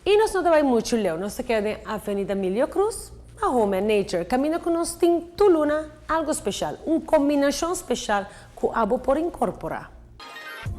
E nós não vai muito leu, nós queda em Avenida Milio Cruz, a Home and Nature. Caminha com nós tem tuluna, algo especial, uma combinação especial que abo por incorporar.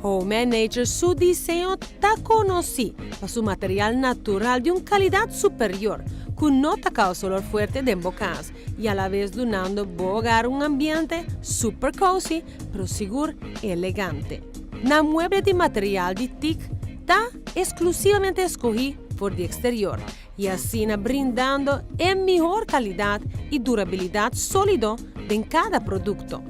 Home and Nature, su diseño está conocido por su material natural de una calidad superior, que no te causa olor fuerte de bocas y a la vez donando hogar un ambiente super cozy, pero seguro y elegante. Na mueble de material de TIC está exclusivamente escogido por el exterior y así brindando en mejor calidad y durabilidad sólido en cada producto.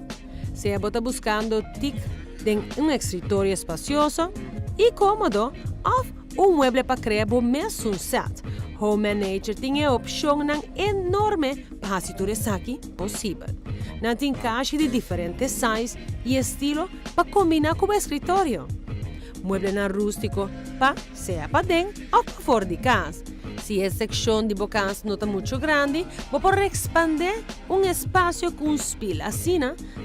Si está buscando TIC de un escritorio espacioso y cómodo o un mueble para crear un set, Home and Nature tiene a opción enorme para situar aquí posible. Tiene caixa de diferentes sizes y estilos para combinar con el escritorio. Mueble rústico para sea para dentro o para fuera de casa. Si la sección de bocas no está mucho grande, va a poder expandir un espacio con un spil así,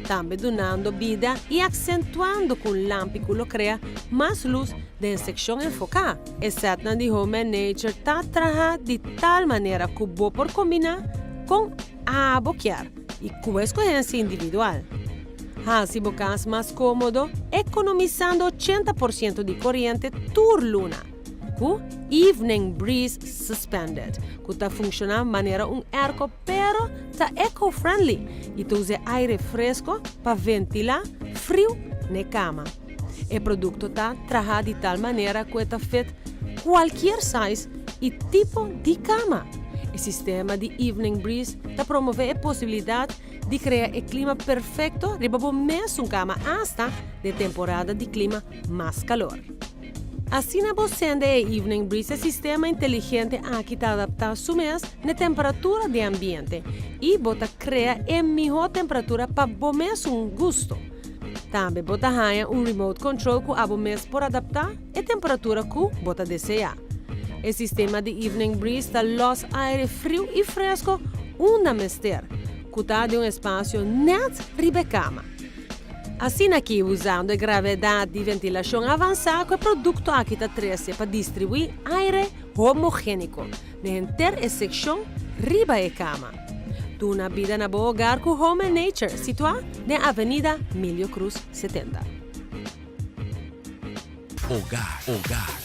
también donando vida y acentuando con lámpico lo crea más luz de sección enfocada. El set de Home and Nature está trabajado de tal manera que va por combinar con aboquear y con escogencia individual. Así bocas más cómodo, economizando 80% de corriente por luna. Evening Breeze Suspended, que está funcionando de manera un arco, pero está eco-friendly y usa aire fresco para ventilar frío na cama. El producto está trabajado de tal manera que está feito cualquier size y tipo de cama. El sistema de Evening Breeze está promueve la posibilidad de crear el clima perfecto de mesmo cama hasta de temporada de clima más calor. Assim, na bocenda e Evening Breeze, o sistema inteligente aqui está adaptado a su mês na temperatura do ambiente e bota cria a melhor temperatura para o mesmo gosto. Também bota ganha remote control que abo mês por adaptar a temperatura que bota desejar. O sistema de Evening Breeze está los aire frio e fresco uma mester, que está de espaço net ribe cama. Assim aqui, usando a gravidade de ventilação avançada, o produto aqui está trece para distribuir aire homogênico na inteira secção riba da cama. Tu uma vida na boa hogar com Home and Nature, situada na Avenida Milio Cruz 70. Hogar.